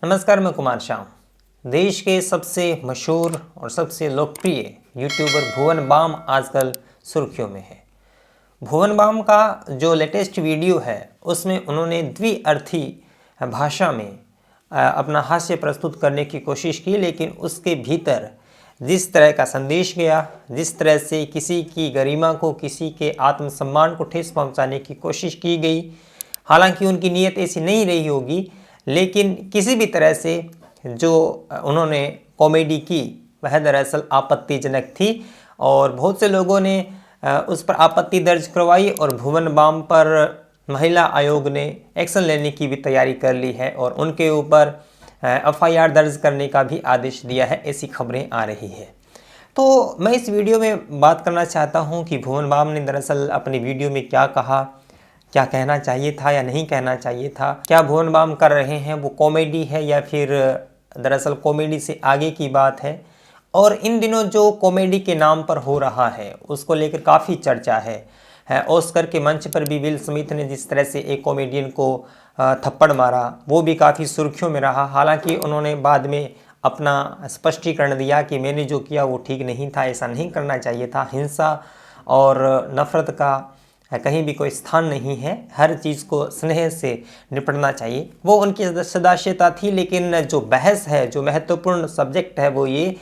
नमस्कार, मैं कुमार श्याम। देश के सबसे मशहूर और सबसे लोकप्रिय यूट्यूबर भुवन बाम आजकल सुर्खियों में है। भुवन बाम का जो लेटेस्ट वीडियो है उसमें उन्होंने द्विअर्थी भाषा में अपना हास्य प्रस्तुत करने की कोशिश की, लेकिन उसके भीतर जिस तरह का संदेश गया, जिस तरह से किसी की गरिमा को, किसी के आत्मसम्मान को ठेस पहुंचाने की कोशिश की गई, हालांकि उनकी नीयत ऐसी नहीं रही होगी, लेकिन किसी भी तरह से जो उन्होंने कॉमेडी की वह दरअसल आपत्तिजनक थी और बहुत से लोगों ने उस पर आपत्ति दर्ज करवाई और भुवन बाम पर महिला आयोग ने एक्शन लेने की भी तैयारी कर ली है और उनके ऊपर एफआईआर दर्ज करने का भी आदेश दिया है। ऐसी खबरें आ रही है। तो मैं इस वीडियो में बात करना चाहता हूं कि भुवन बाम ने दरअसल अपनी वीडियो में क्या कहा, क्या कहना चाहिए था या नहीं कहना चाहिए था, क्या भुवन बाम कर रहे हैं वो कॉमेडी है या फिर दरअसल कॉमेडी से आगे की बात है। और इन दिनों जो कॉमेडी के नाम पर हो रहा है उसको लेकर काफ़ी चर्चा है। ऑस्कर के मंच पर भी विल स्मिथ ने जिस तरह से एक कॉमेडियन को थप्पड़ मारा वो भी काफ़ी सुर्खियों में रहा। हालांकि उन्होंने बाद में अपना स्पष्टीकरण दिया कि मैंने जो किया वो ठीक नहीं था, ऐसा नहीं करना चाहिए था। हिंसा और नफ़रत का कहीं भी कोई स्थान नहीं है, हर चीज़ को स्नेह से निपटना चाहिए, वो उनकी सदाशयता थी। लेकिन जो बहस है, जो महत्वपूर्ण सब्जेक्ट है वो ये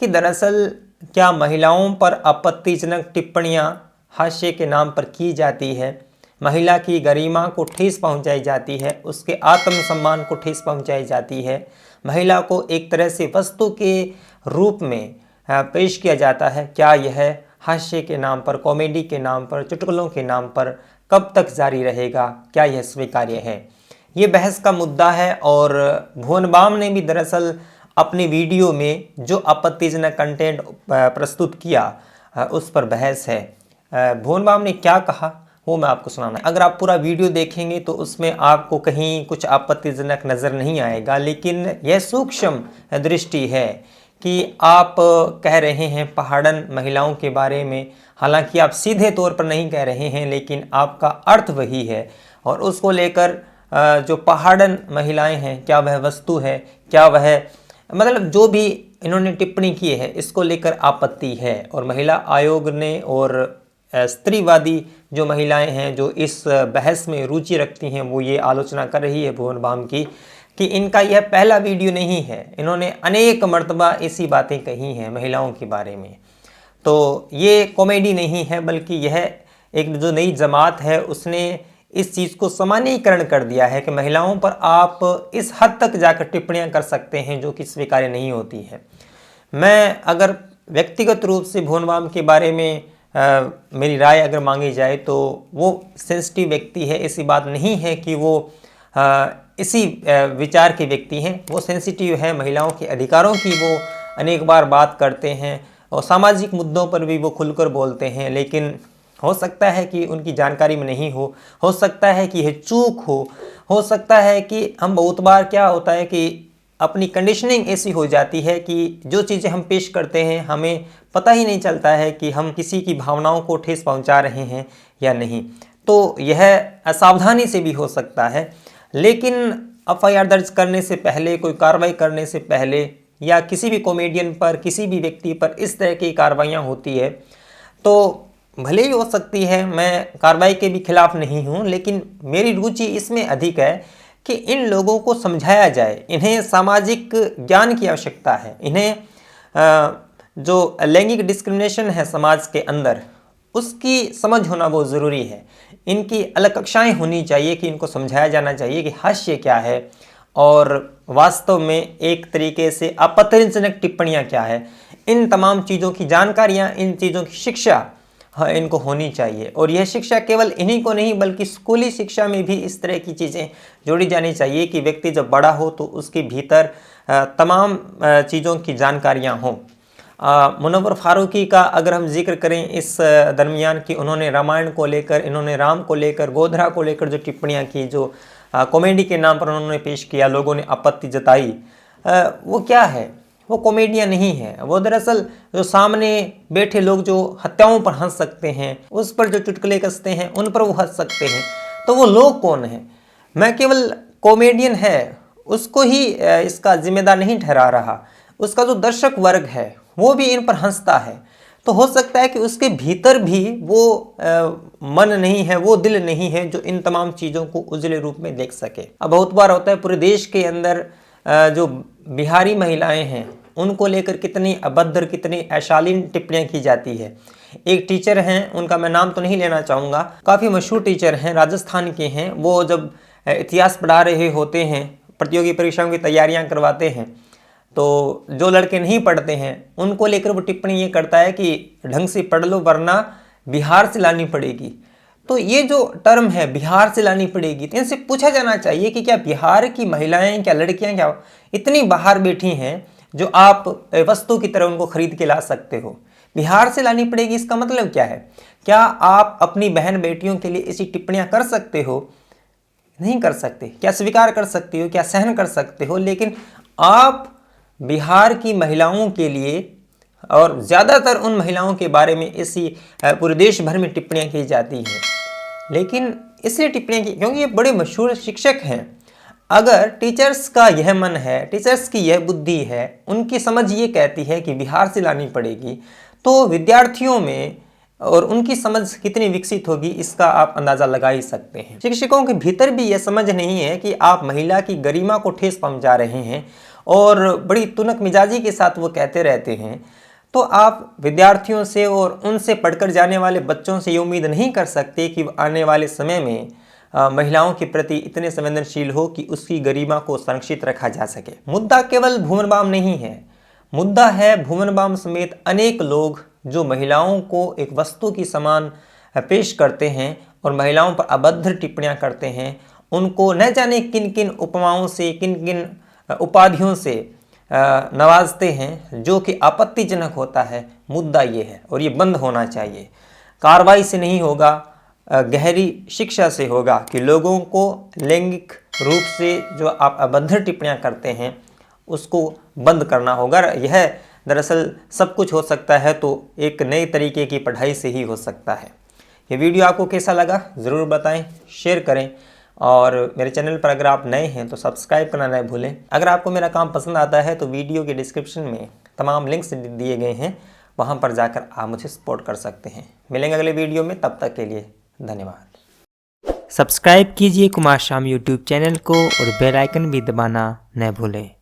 कि दरअसल क्या महिलाओं पर आपत्तिजनक टिप्पणियाँ हास्य के नाम पर की जाती है, महिला की गरिमा को ठेस पहुंचाई जाती है, उसके आत्मसम्मान को ठेस पहुंचाई जाती है, महिला को एक तरह से वस्तु के रूप में पेश किया जाता है। क्या यह हास्य के नाम पर, कॉमेडी के नाम पर, चुटकुलों के नाम पर कब तक जारी रहेगा? क्या यह स्वीकार्य है? ये बहस का मुद्दा है और भुवन बाम ने भी दरअसल अपनी वीडियो में जो आपत्तिजनक कंटेंट प्रस्तुत किया उस पर बहस है। भुवन बाम ने क्या कहा वो मैं आपको सुनाना। अगर आप पूरा वीडियो देखेंगे तो उसमें आपको कहीं कुछ आपत्तिजनक नज़र नहीं आएगा, लेकिन यह सूक्ष्म दृष्टि है कि आप कह रहे हैं पहाड़न महिलाओं के बारे में, हालांकि आप सीधे तौर पर नहीं कह रहे हैं लेकिन आपका अर्थ वही है। और उसको लेकर जो पहाड़न महिलाएं हैं, क्या वह वस्तु है, क्या वह मतलब जो भी इन्होंने टिप्पणी की है इसको लेकर आपत्ति है। और महिला आयोग ने और स्त्रीवादी जो महिलाएं हैं जो इस बहस में रुचि रखती हैं वो ये आलोचना कर रही है भुवन बाम की कि इनका यह पहला वीडियो नहीं है, इन्होंने अनेक मर्तबा ऐसी बातें कही हैं महिलाओं के बारे में। तो ये कॉमेडी नहीं है बल्कि यह एक जो नई जमात है उसने इस चीज़ को सामान्यीकरण कर दिया है कि महिलाओं पर आप इस हद तक जाकर टिप्पणियां कर सकते हैं जो कि स्वीकार्य नहीं होती है। मैं अगर व्यक्तिगत रूप से भुवन बाम के बारे में मेरी राय अगर मांगी जाए तो वो सेंसिटिव व्यक्ति है, ऐसी बात नहीं है कि वो इसी विचार के व्यक्ति हैं। वो सेंसिटिव है, महिलाओं के अधिकारों की वो अनेक बार बात करते हैं और सामाजिक मुद्दों पर भी वो खुलकर बोलते हैं, लेकिन हो सकता है कि उनकी जानकारी में नहीं हो सकता है कि यह चूक हो सकता है कि हम बहुत बार क्या होता है कि अपनी कंडीशनिंग ऐसी हो जाती है कि जो चीज़ें हम पेश करते हैं हमें पता ही नहीं चलता है कि हम किसी की भावनाओं को ठेस पहुंचा रहे हैं या नहीं। तो यह असावधानी से भी हो सकता है, लेकिन एफआईआर दर्ज करने से पहले, कोई कार्रवाई करने से पहले या किसी भी कॉमेडियन पर, किसी भी व्यक्ति पर इस तरह की कार्रवाइयाँ होती है तो भले ही हो सकती है, मैं कार्रवाई के भी खिलाफ नहीं हूँ, लेकिन मेरी रुचि इसमें अधिक है कि इन लोगों को समझाया जाए। इन्हें सामाजिक ज्ञान की आवश्यकता है, इन्हें जो लैंगिक डिस्क्रिमिनेशन है समाज के अंदर उसकी समझ होना बहुत ज़रूरी है। इनकी अलग कक्षाएँ होनी चाहिए कि इनको समझाया जाना चाहिए कि हास्य क्या है और वास्तव में एक तरीके से आपत्तिजनक टिप्पणियाँ क्या है। इन तमाम चीज़ों की जानकारियाँ, इन चीज़ों की शिक्षा इनको होनी चाहिए। और यह शिक्षा केवल इन्हीं को नहीं बल्कि स्कूली शिक्षा में भी इस तरह की चीज़ें जोड़ी जानी चाहिए कि व्यक्ति जब बड़ा हो तो उसके भीतर तमाम चीज़ों की जानकारियाँ हों। मुनव्वर फारूकी का अगर हम जिक्र करें इस दरमियान कि उन्होंने रामायण को लेकर, इन्होंने राम को लेकर, गोधरा को लेकर जो टिप्पणियाँ की, जो कॉमेडी के नाम पर उन्होंने पेश किया, लोगों ने आपत्ति जताई, वो क्या है? वो कॉमेडियन नहीं है। वो दरअसल जो सामने बैठे लोग जो हत्याओं पर हंस सकते हैं, उस पर जो चुटकुले कसते हैं उन पर वो हंस सकते हैं, तो वो लोग कौन हैं? मैं केवल कॉमेडियन है उसको ही इसका जिम्मेदार नहीं ठहरा रहा, उसका जो दर्शक वर्ग है वो भी इन पर हंसता है, तो हो सकता है कि उसके भीतर भी वो मन नहीं है, वो दिल नहीं है जो इन तमाम चीज़ों को उजले रूप में देख सके। अब बहुत बार होता है पूरे देश के अंदर जो बिहारी महिलाएं हैं उनको लेकर कितनी अभद्र, कितनी अशालीन टिप्पणियां की जाती है। एक टीचर हैं, उनका मैं नाम तो नहीं लेना चाहूँगा, काफ़ी मशहूर टीचर हैं, राजस्थान के हैं। वो जब इतिहास पढ़ा रहे होते हैं, प्रतियोगी परीक्षाओं की तैयारियां करवाते हैं, तो जो लड़के नहीं पढ़ते हैं उनको लेकर वो टिप्पणी ये करता है कि ढंग से पढ़ लो वरना बिहार से लानी पड़ेगी। तो ये जो टर्म है बिहार से लानी पड़ेगी, तो इनसे पूछा जाना चाहिए कि क्या बिहार की महिलाएं, क्या लड़कियां, क्या इतनी बाहर बैठी हैं जो आप वस्तु की तरह उनको खरीद के ला सकते हो? बिहार से लानी पड़ेगी, इसका मतलब क्या है? क्या आप अपनी बहन बेटियों के लिए ऐसी टिप्पणियां कर सकते हो? नहीं कर सकते। क्या स्वीकार कर सकते हो? क्या सहन कर सकते हो? लेकिन आप बिहार की महिलाओं के लिए और ज़्यादातर उन महिलाओं के बारे में ऐसी पूरे देश भर में टिप्पणियां की जाती हैं। लेकिन इसलिए टिप्पणियां की क्योंकि ये बड़े मशहूर शिक्षक हैं। अगर टीचर्स का यह मन है, टीचर्स की यह बुद्धि है, उनकी समझ ये कहती है कि बिहार से लानी पड़ेगी, तो विद्यार्थियों में और उनकी समझ कितनी विकसित होगी इसका आप अंदाज़ा लगा ही सकते हैं। शिक्षकों के भीतर भी यह समझ नहीं है कि आप महिला की गरिमा को ठेस पहुंचा रहे हैं और बड़ी तुनक मिजाजी के साथ वो कहते रहते हैं। तो आप विद्यार्थियों से और उनसे पढ़कर जाने वाले बच्चों से ये उम्मीद नहीं कर सकते कि आने वाले समय में महिलाओं के प्रति इतने संवेदनशील हो कि उसकी गरिमा को संरक्षित रखा जा सके। मुद्दा केवल भुवन बाम नहीं है, मुद्दा है भुवन बाम समेत अनेक लोग जो महिलाओं को एक वस्तु की समान पेश करते हैं और महिलाओं पर अभद्र टिप्पणियां करते हैं। उनको न जाने किन किन उपमाओं से, किन किन उपाधियों से नवाजते हैं जो कि आपत्तिजनक होता है। मुद्दा ये है और ये बंद होना चाहिए। कार्रवाई से नहीं होगा, गहरी शिक्षा से होगा कि लोगों को लैंगिक रूप से जो आप अभद्र टिप्पणियां करते हैं उसको बंद करना होगा। यह दरअसल सब कुछ हो सकता है तो एक नए तरीके की पढ़ाई से ही हो सकता है। ये वीडियो आपको कैसा लगा ज़रूर बताएं, शेयर करें और मेरे चैनल पर अगर आप नए हैं तो सब्सक्राइब करना न भूलें। अगर आपको मेरा काम पसंद आता है तो वीडियो के डिस्क्रिप्शन में तमाम लिंक्स दिए गए हैं, वहाँ पर जाकर आप मुझे सपोर्ट कर सकते हैं। मिलेंगे अगले वीडियो में, तब तक के लिए धन्यवाद। सब्सक्राइब कीजिए कुमार शाम यूट्यूब चैनल को और बेल आइकन भी दबाना न भूलें।